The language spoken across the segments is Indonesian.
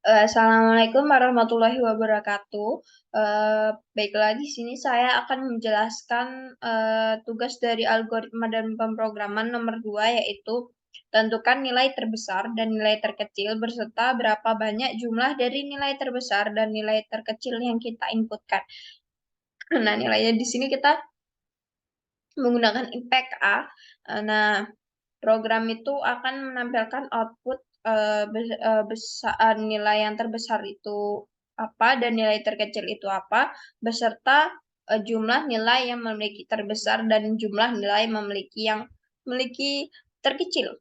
Assalamualaikum warahmatullahi wabarakatuh. Baiklah, di sini saya akan menjelaskan tugas dari algoritma dan pemrograman nomor 2, yaitu tentukan nilai terbesar dan nilai terkecil beserta berapa banyak jumlah dari nilai terbesar dan nilai terkecil yang kita inputkan. Nah, nilainya di sini kita menggunakan IPK. Nah, program itu akan menampilkan output nilai yang terbesar itu apa dan nilai terkecil itu apa, beserta jumlah nilai yang memiliki terbesar dan jumlah nilai yang memiliki terkecil.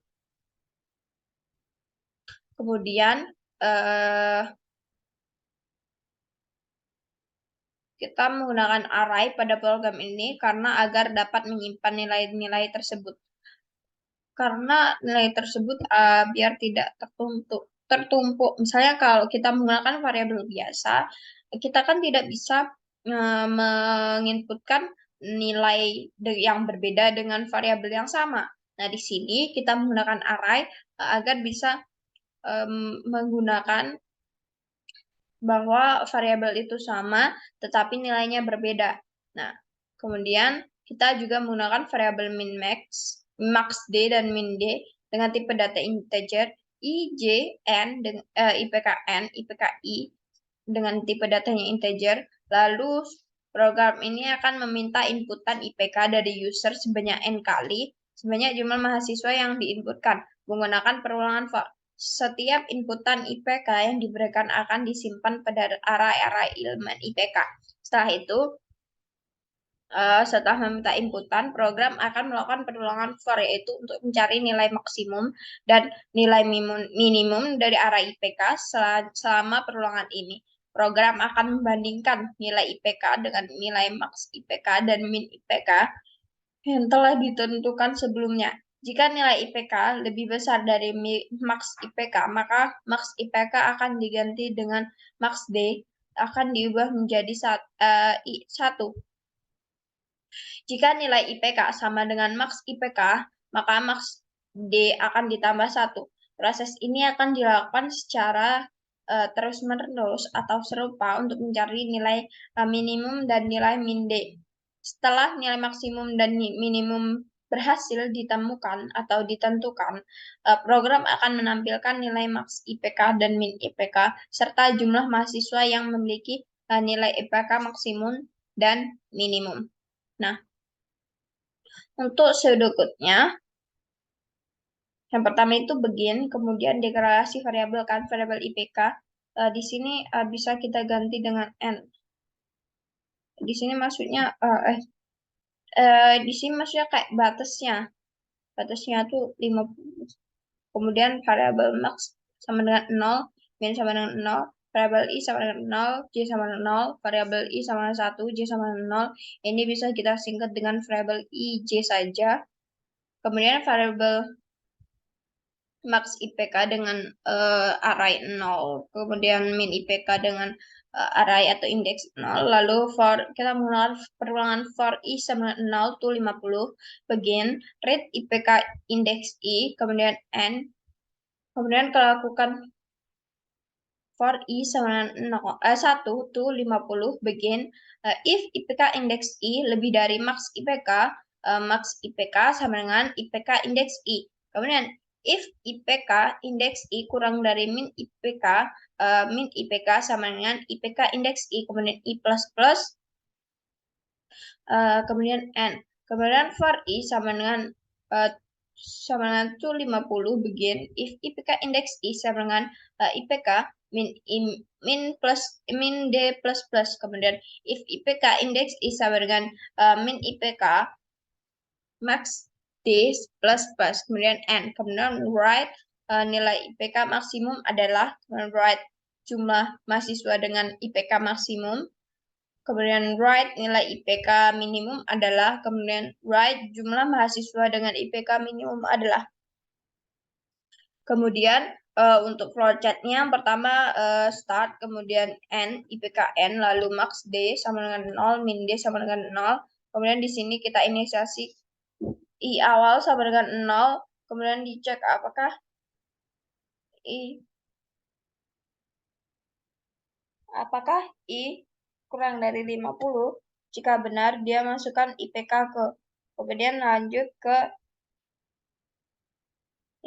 Kemudian kita menggunakan array pada program ini karena agar dapat menyimpan nilai-nilai tersebut. Karena nilai tersebut biar tidak tertumpuk. Misalnya kalau kita menggunakan variabel biasa, kita kan tidak bisa menginputkan nilai yang berbeda dengan variabel yang sama. Nah, di sini kita menggunakan array agar bisa menggunakan bahwa variabel itu sama, tetapi nilainya berbeda. Nah, kemudian kita juga menggunakan variabel min max, max d dan min d dengan tipe data integer, i, j, n, ipk n, ipk i dengan tipe datanya integer. Lalu program ini akan meminta inputan IPK dari user sebanyak n kali, sebanyak jumlah mahasiswa yang diinputkan menggunakan perulangan for. Setiap inputan IPK yang diberikan akan disimpan pada array-array elemen IPK. Setelah itu, setelah meminta inputan, program akan melakukan perulangan for, yaitu untuk mencari nilai maksimum dan nilai minimum dari array IPK. Selama perulangan ini, program akan membandingkan nilai IPK dengan nilai max IPK dan min IPK yang telah ditentukan sebelumnya. Jika nilai IPK lebih besar dari max IPK, maka max IPK akan diganti dengan max D, akan diubah menjadi 1. Jika nilai IPK sama dengan max IPK, maka max D akan ditambah 1. Proses ini akan dilakukan secara terus-menerus atau serupa untuk mencari nilai minimum dan nilai min D. Setelah nilai maksimum dan minimum berhasil ditemukan atau ditentukan, program akan menampilkan nilai max IPK dan min IPK serta jumlah mahasiswa yang memiliki nilai IPK maksimum dan minimum. Nah, untuk pseudocode-nya, yang pertama itu begin, kemudian deklarasi variabel kan, variabel IPK. Di sini bisa kita ganti dengan n. Di sini maksudnya di sini maksudnya kayak batasnya. Batasnya tuh 50. Kemudian variabel max sama dengan 0, min sama dengan 0, variabel i sama dengan 0, j sama dengan 0, variabel i sama dengan 1, j sama dengan 0. Ini bisa kita singkat dengan variabel i, j saja. Kemudian variabel max IPK dengan array 0, kemudian min IPK dengan array atau indeks 0, lalu kita menggunakan perulangan for i sama 0 to 50, begin, read IPK indeks i, kemudian n, kemudian kita lakukan for i sama dengan 1 to 50, begin, if IPK indeks i lebih dari max IPK, max IPK sama dengan IPK indeks i. Kemudian if IPK indeks i kurang dari min IPK, min IPK sama dengan IPK indeks i, kemudian i plus plus, kemudian n. Kemudian for i sama dengan 50, begin, if IPK indeks i sama dengan IPK min d plus plus, kemudian if IPK indeks i sama dengan min IPK max d plus plus, kemudian n. Kemudian write nilai IPK maksimum adalah, write jumlah mahasiswa dengan IPK maksimum, kemudian write nilai IPK minimum adalah, kemudian write jumlah mahasiswa dengan IPK minimum adalah. Kemudian untuk flowchart-nya yang pertama start, kemudian n, IPK n, lalu max d sama dengan 0, min d sama dengan 0. Kemudian di sini kita inisiasi i awal sama dengan 0, kemudian dicek apakah i apakah I kurang dari 50? Jika benar, dia masukkan IPK ke. Kemudian lanjut ke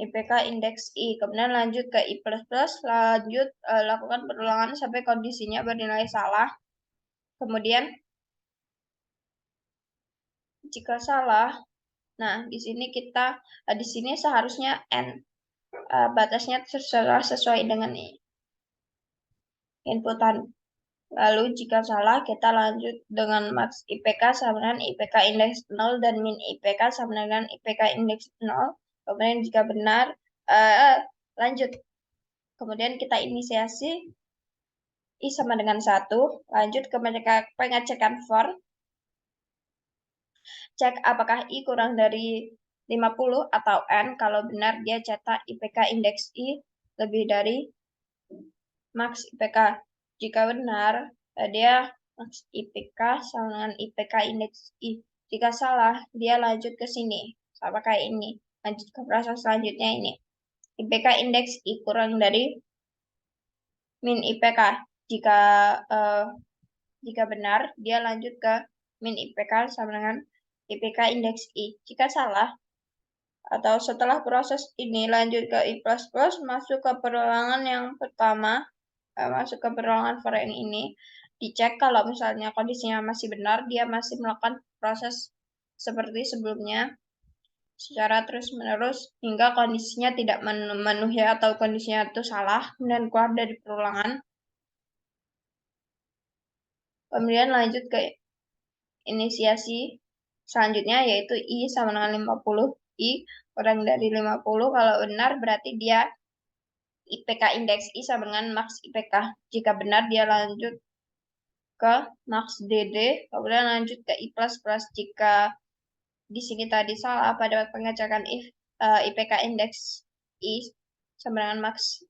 IPK indeks I. Kemudian lanjut ke I++, lanjut lakukan perulangan sampai kondisinya bernilai salah. Kemudian jika salah, nah di sini seharusnya N batasnya sesuai dengan inputan. Lalu jika salah, kita lanjut dengan maks IPK sama dengan IPK indeks 0 dan min IPK sama dengan IPK indeks 0. Kemudian jika benar, lanjut. Kemudian kita inisiasi I sama dengan 1. Lanjut ke pengecekan for. Cek apakah I kurang dari 50 atau N. Kalau benar, dia cetak IPK indeks I lebih dari maks IPK. Jika benar, dia maks IPK sama dengan IPK indeks I. Jika salah, dia lanjut ke sini. Sama kayak ini. Lanjut ke proses selanjutnya ini. IPK indeks I kurang dari min IPK. Jika jika benar, dia lanjut ke min IPK sama dengan IPK indeks I. Jika salah, atau setelah proses ini lanjut ke I++, masuk ke perulangan yang pertama, masuk ke perulangan for yang ini, dicek kalau misalnya kondisinya masih benar, dia masih melakukan proses seperti sebelumnya secara terus-menerus hingga kondisinya tidak memenuhi atau kondisinya itu salah, kemudian keluar dari perulangan. Kemudian lanjut ke inisiasi selanjutnya yaitu I sama dengan 50. I kurang dari 50, kalau benar berarti dia IPK indeks I sama dengan maks IPK. Jika benar dia lanjut ke maks DD, kemudian lanjut ke I++. Jika di sini tadi salah pada pengecekan IPK indeks I sama dengan maks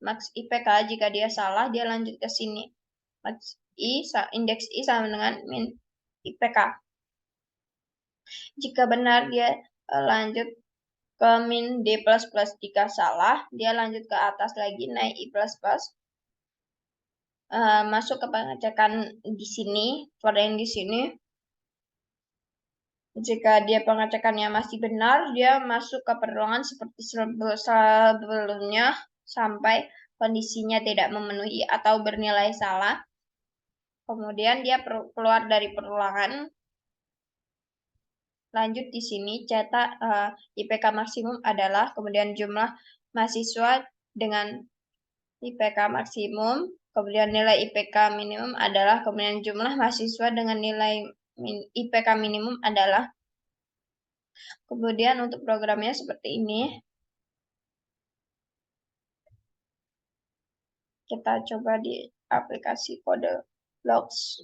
maks IPK, jika dia salah dia lanjut ke sini. Maks indeks I sama dengan min IPK. Jika benar dia lanjut ke min D++. Jika salah dia lanjut ke atas lagi naik I++. Masuk ke pengecekan di sini, for yang di sini. Jika dia pengecekannya masih benar, dia masuk ke perulangan seperti sebelumnya sampai kondisinya tidak memenuhi atau bernilai salah. Kemudian dia keluar dari perulangan. Lanjut di sini cetak IPK maksimum adalah, kemudian jumlah mahasiswa dengan IPK maksimum, kemudian nilai IPK minimum adalah, kemudian jumlah mahasiswa dengan nilai IPK minimum adalah. Kemudian untuk programnya seperti ini. Kita coba di aplikasi kode logs.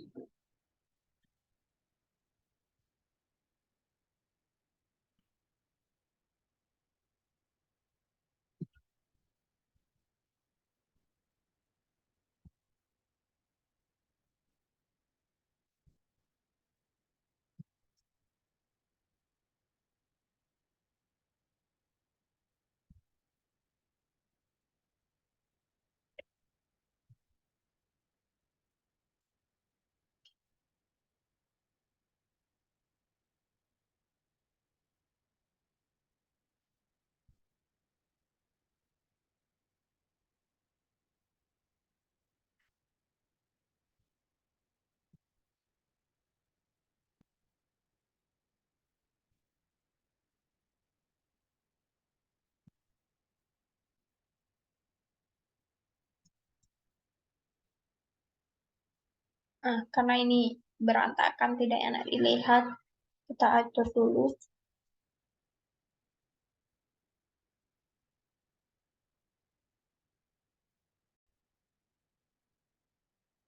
Karena ini berantakan, tidak enak dilihat, kita atur dulu.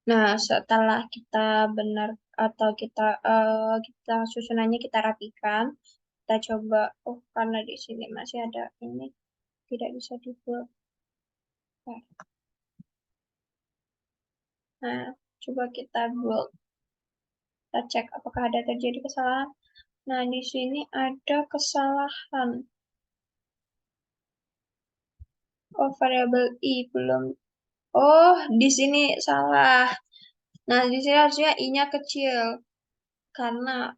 Nah, setelah kita benar atau kita susunannya kita rapikan, kita coba. Oh, karena di sini masih ada ini, tidak bisa dibuat. Nah, coba kita buat. Kita cek apakah ada terjadi kesalahan. Nah, di sini ada kesalahan. Oh, variabel I belum Oh, di sini salah. Nah, di sini harusnya I-nya kecil. Karena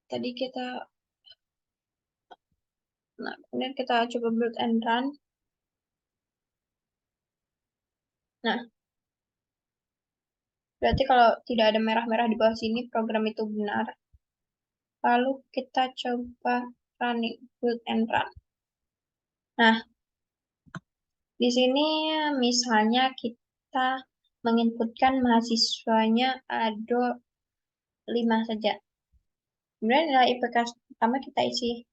tadi kita, nah, kemudian kita coba build and run. Nah, berarti kalau tidak ada merah-merah di bawah sini, program itu benar. Lalu kita coba running, build and run. Nah, di sini misalnya kita menginputkan mahasiswanya ada 5 saja. Kemudian nilai IPK pertama kita isi,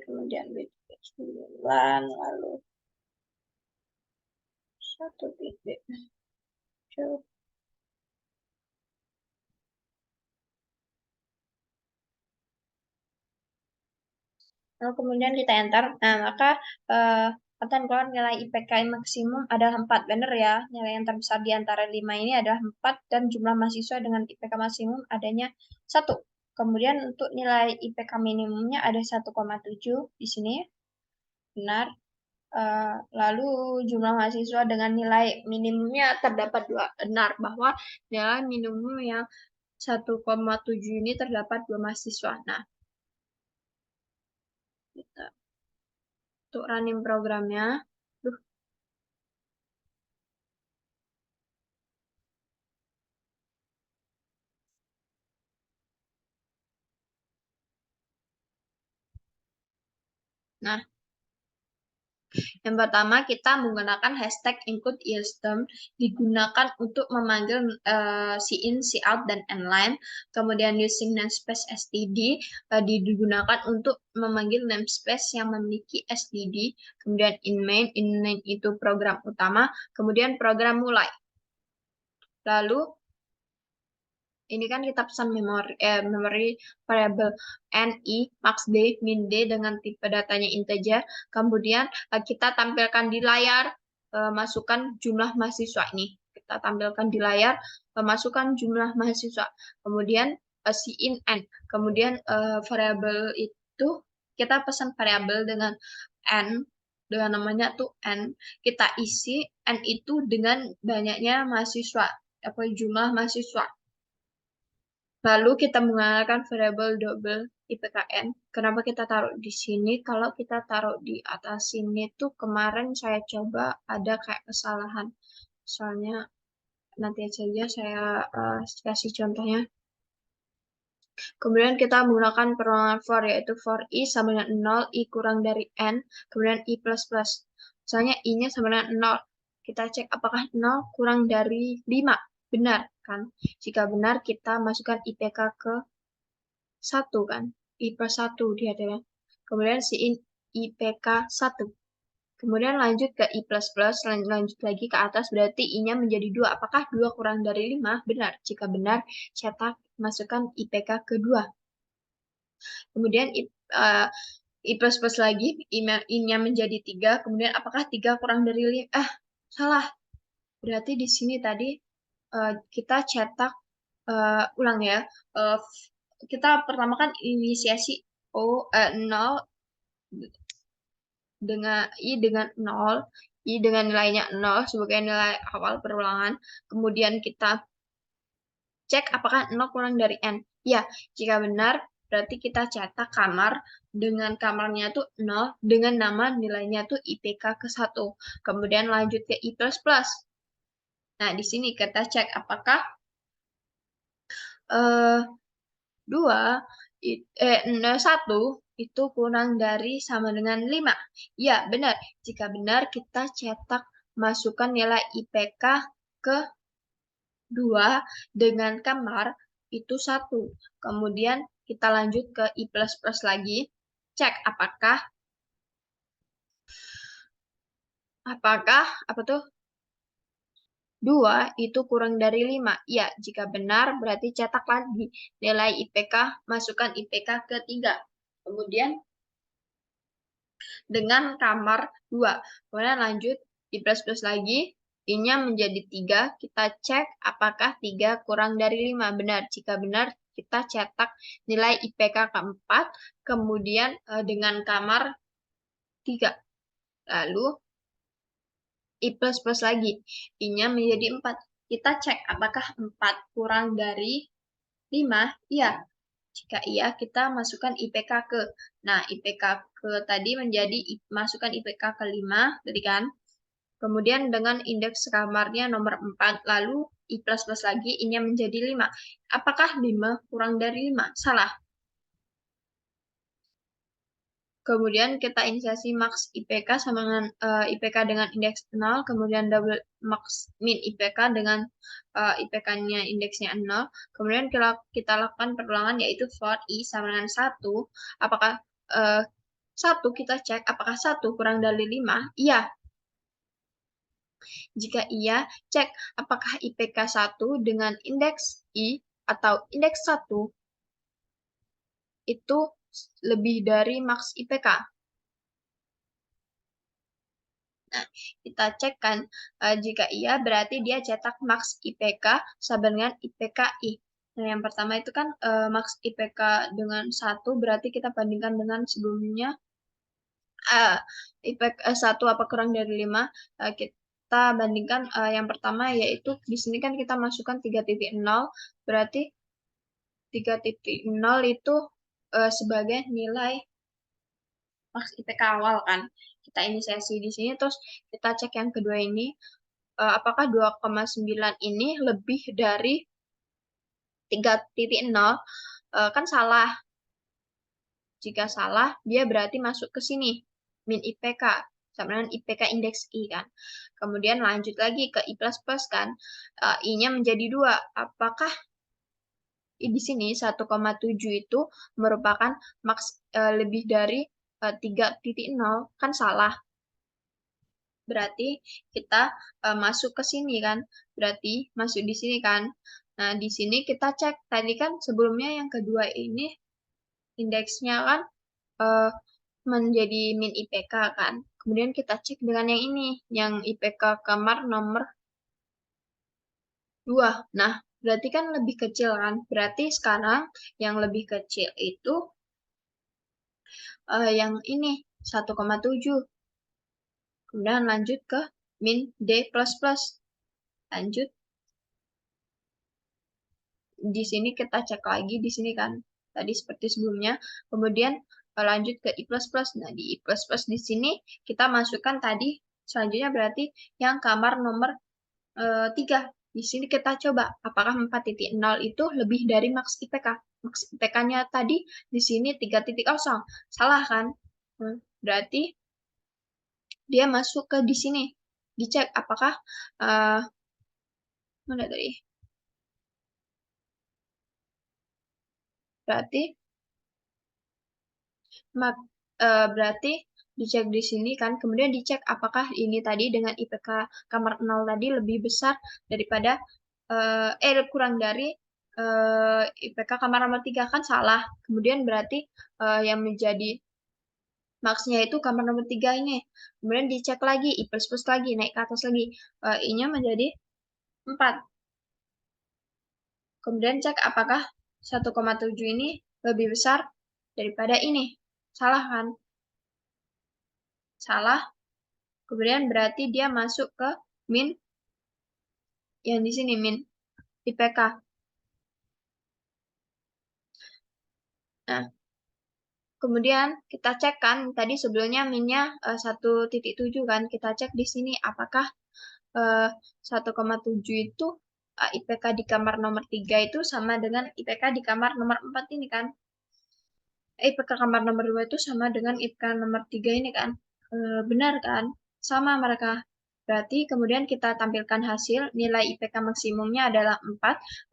kemudian 9, lalu 1 bit. Lalu kemudian kita enter. Nah, maka akan keluar nilai IPK maksimum adalah 4. Benar ya, nilai yang terbesar di antara 5 ini adalah 4 dan jumlah mahasiswa dengan IPK maksimum adanya 1. Kemudian untuk nilai IPK minimumnya ada 1,7 di sini. Benar. Lalu jumlah mahasiswa dengan nilai minimumnya terdapat 2. Benar bahwa nilai minimum yang 1,7 ini terdapat 2 mahasiswa. Nah, kita untuk running programnya. Nah, yang pertama kita menggunakan hashtag include istem digunakan untuk memanggil cin, cout, dan inline. Kemudian using namespace std digunakan untuk memanggil namespace yang memiliki std. Kemudian in main itu program utama. Kemudian program mulai. Lalu ini kan kita pesan memory variable ni, max d, min d dengan tipe datanya integer. Kemudian kita tampilkan di layar, masukkan jumlah mahasiswa ini. Kita tampilkan di layar, masukkan jumlah mahasiswa. Kemudian cin n. Kemudian variabel itu kita pesan variabel dengan n, dengan namanya tuh n. Kita isi n itu dengan banyaknya mahasiswa, apa jumlah mahasiswa. Lalu kita menggunakan variabel double IPKN. Kenapa kita taruh di sini? Kalau kita taruh di atas sini tuh kemarin saya coba ada kayak kesalahan. Soalnya nanti aja saya kasih contohnya. Kemudian kita menggunakan perulangan for, yaitu for i sama dengan 0, i kurang dari n, kemudian i plus plus. Misalnya i-nya sama dengan 0. Kita cek apakah 0 kurang dari 5. Benar kan? Jika benar, kita masukkan IPK ke 1 kan? I plus 1 dia adalah. Kemudian si IPK 1. Kemudian lanjut ke I++, lanjut lagi ke atas, berarti I-nya menjadi 2. Apakah 2 kurang dari 5? Benar. Jika benar, cetak masukkan IPK ke 2. Kemudian I++ lagi, I-nya menjadi 3. Kemudian apakah 3 kurang dari 5? Salah. Berarti di sini tadi kita cetak, ulang ya. Kita pertama kan inisiasi 0 dengan i dengan 0, i dengan nilainya 0 sebagai nilai awal perulangan. Kemudian kita cek apakah 0 kurang dari n. Ya, jika benar berarti kita cetak kamar dengan kamarnya tuh 0 dengan nama nilainya tuh IPK ke 1. Kemudian lanjut ke I++. Nah, di sini kita cek apakah 1 itu kurang dari sama dengan 5. Ya, benar. Jika benar, kita cetak masukkan nilai IPK ke 2 dengan kamar itu 1. Kemudian kita lanjut ke I++ lagi. Cek apakah apa tuh? 2 itu kurang dari 5. Ya, jika benar berarti cetak lagi nilai IPK, masukkan IPK ke 3. Kemudian dengan kamar 2. Kemudian lanjut I++ lagi, I-nya menjadi 3. Kita cek apakah 3 kurang dari 5. Benar. Jika benar, kita cetak nilai IPK ke 4. Kemudian dengan kamar 3. Lalu I plus plus lagi. I-nya menjadi 4. Kita cek apakah 4 kurang dari 5? Iya. Jika iya, kita masukkan IPK ke. Nah, IPK ke tadi menjadi masukkan IPK ke 5, tadi kan? Kemudian dengan indeks kamarnya nomor 4, lalu I plus plus lagi, I-nya menjadi 5. Apakah 5 kurang dari 5? Salah. Kemudian kita inisiasi max IPK sama dengan IPK dengan indeks 0, kemudian double max min IPK dengan IPK-nya indeksnya 0. Kemudian kita lakukan perulangan yaitu for I sama dengan 1. Apakah 1 kita cek apakah 1 kurang dari 5? Iya. Jika iya, cek apakah IPK 1 dengan indeks I atau indeks 1 itu lebih dari maks IPK. Nah, kita cek kan, jika iya berarti dia cetak maks IPK sama dengan IPK I. Nah, yang pertama itu kan maks IPK dengan 1 berarti kita bandingkan dengan sebelumnya IPK 1 apa kurang dari 5. Kita bandingkan yang pertama yaitu di sini kan kita masukkan 3.0 berarti 3.0 itu sebagai nilai maks IPK awal kan. Kita inisiasi di sini terus kita cek yang kedua ini apakah 2,9 ini lebih dari 3.0? Kan salah. Jika salah, dia berarti masuk ke sini. Min IPK. Sama dengan IPK indeks I kan. Kemudian lanjut lagi ke I++ kan. I-nya menjadi 2. Apakah di sini 1,7 itu merupakan maks lebih dari 3.0? Kan salah. Berarti kita masuk ke sini kan. Berarti masuk di sini kan. Nah, di sini kita cek. Tadi kan sebelumnya yang kedua ini indeksnya kan menjadi min IPK kan. Kemudian kita cek dengan yang ini. Yang IPK kamar nomor 2. Nah, berarti kan lebih kecil kan. Berarti sekarang yang lebih kecil itu yang ini 1,7. Kemudian lanjut ke min D++. Lanjut. Di sini kita cek lagi di sini kan. Tadi seperti sebelumnya. Kemudian lanjut ke I++. Nah, di I++ di sini kita masukkan tadi selanjutnya berarti yang kamar nomor 3. Di sini kita coba apakah 4.0 itu lebih dari maks IPK. Maks IPK-nya tadi di sini 3.0. Salah kan? Berarti dia masuk ke di sini. Dicek apakah mana tadi? Berarti dicek di sini kan, kemudian dicek apakah ini tadi dengan IPK kamar 0 tadi lebih besar daripada kurang dari IPK kamar nomor 3 kan salah. Kemudian berarti yang menjadi maksnya itu kamar nomor 3 ini. Kemudian dicek lagi I++ lagi, naik ke atas lagi. I-nya menjadi 4. Kemudian cek apakah 1,7 ini lebih besar daripada ini. Salah kan? Salah. Kemudian berarti dia masuk ke min yang di sini min IPK. Nah, kemudian kita cek kan tadi sebelumnya minnya 1.7 kan. Kita cek di sini apakah 1,7 itu IPK di kamar nomor 3 itu sama dengan IPK di kamar nomor 4 ini kan. IPK kamar nomor 2 itu sama dengan IPK nomor 3 ini kan. Benar kan? Sama mereka. Berarti kemudian kita tampilkan hasil nilai IPK maksimumnya adalah 4,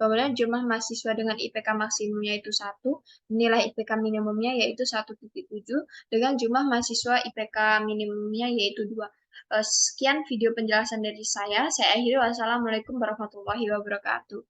kemudian jumlah mahasiswa dengan IPK maksimumnya itu 1, nilai IPK minimumnya yaitu 1.7, dengan jumlah mahasiswa IPK minimumnya yaitu 2. Sekian video penjelasan dari saya akhiri. Wassalamualaikum warahmatullahi wabarakatuh.